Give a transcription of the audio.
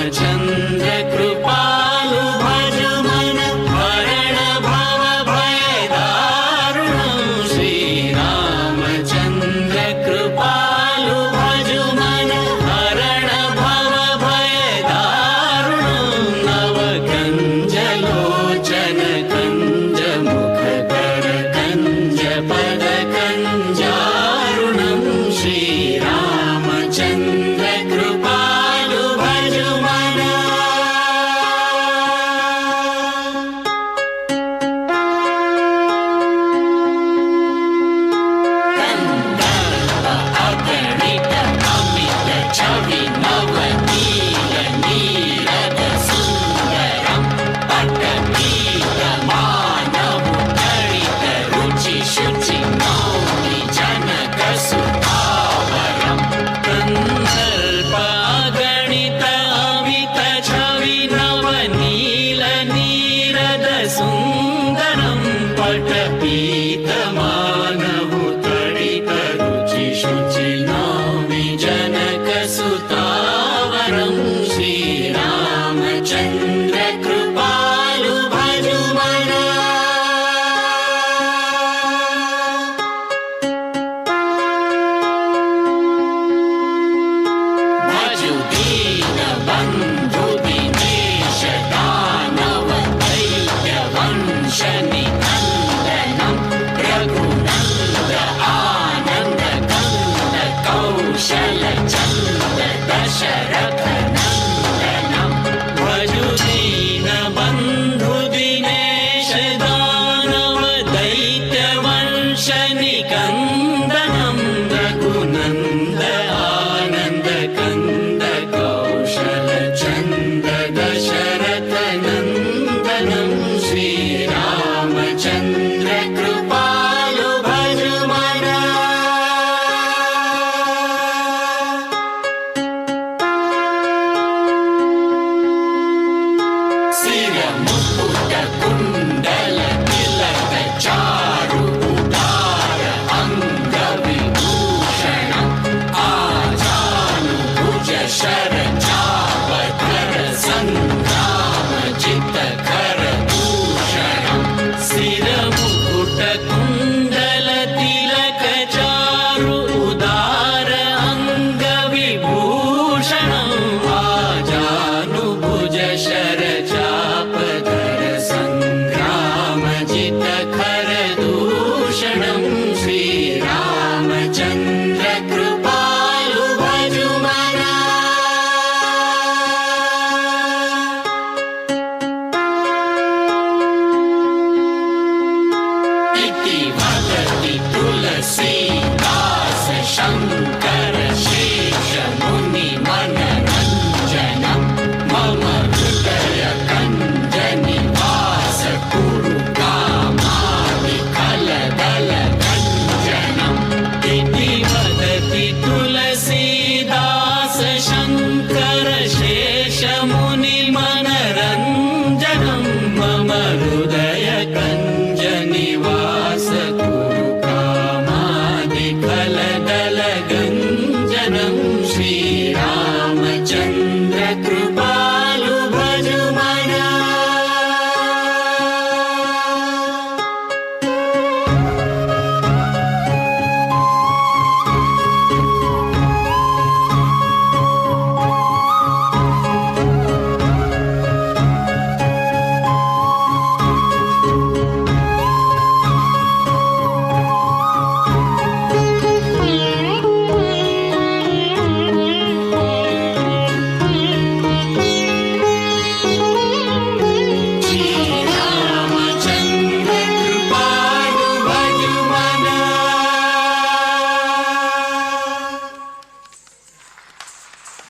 रामचन्द्र कृपालु भज मन हरण भव भय दारुणं श्रीरामचन्द्र कृपालु भज मन हरण भव भय दारुणं नव कञ्जलोचन कञ्ज मुखकर कञ्ज पद कञ्जारुणं श्रीरामचन्द्र कृपालु भज मन कन्दर्प अगणित अमित छवि नवनील नीरद सुन्दरं पटपीत मानव तडित रुचि शुचि नौमि जनक सुधावरं कन्दर्प अगणित अमित छवि नवनील नीरद सुन्दरं पटपीत मानव तडित रुचि शुचि नौमि जनक सुतावरं श्रीरामचन्द्र कृपालु भज मन भजु दीन बन्धु दिनेश दानव दैत्य वंश निकन्दनं रघुनन्द आनन्द कन्द कौशल चन्द दशरथ नन्दनं भजु दीन बन्धु दिनेश दानव दैत्य वंश निकन्दनं रघुनन्द आनन्द कन्द कौशल चन्द दशरथ नन्दनं श्रीरामचन्द्र कृपालु भज मन सिर मुकुट कुण्डल तिलक चारु उदार अंग विभूषणं आजानुभुज शर चाप धर संग्राम जित कर भूषणं सिर मुकुट कुण्डल तिलक चारु उदार अंग विभूषणं आजानुभुज शर चाप धर संग्राम जित खर दूषणं श्रीरामचन्द्र कृपालु भज मन इति वदति तुलसीदास शङ्कर शेष मुनि मनरञ्जनं मम हृदय कञ्ज निवास कुरु कामादि कलदल गञ्जनम् इति वदति तुलसीदास शङ्कर शेष मुनि मनरञ्जनं मम हृदय कञ्ज निवास कुरु कामादि कलदल गञ्जनं श्रीरामचन्द्र कृपा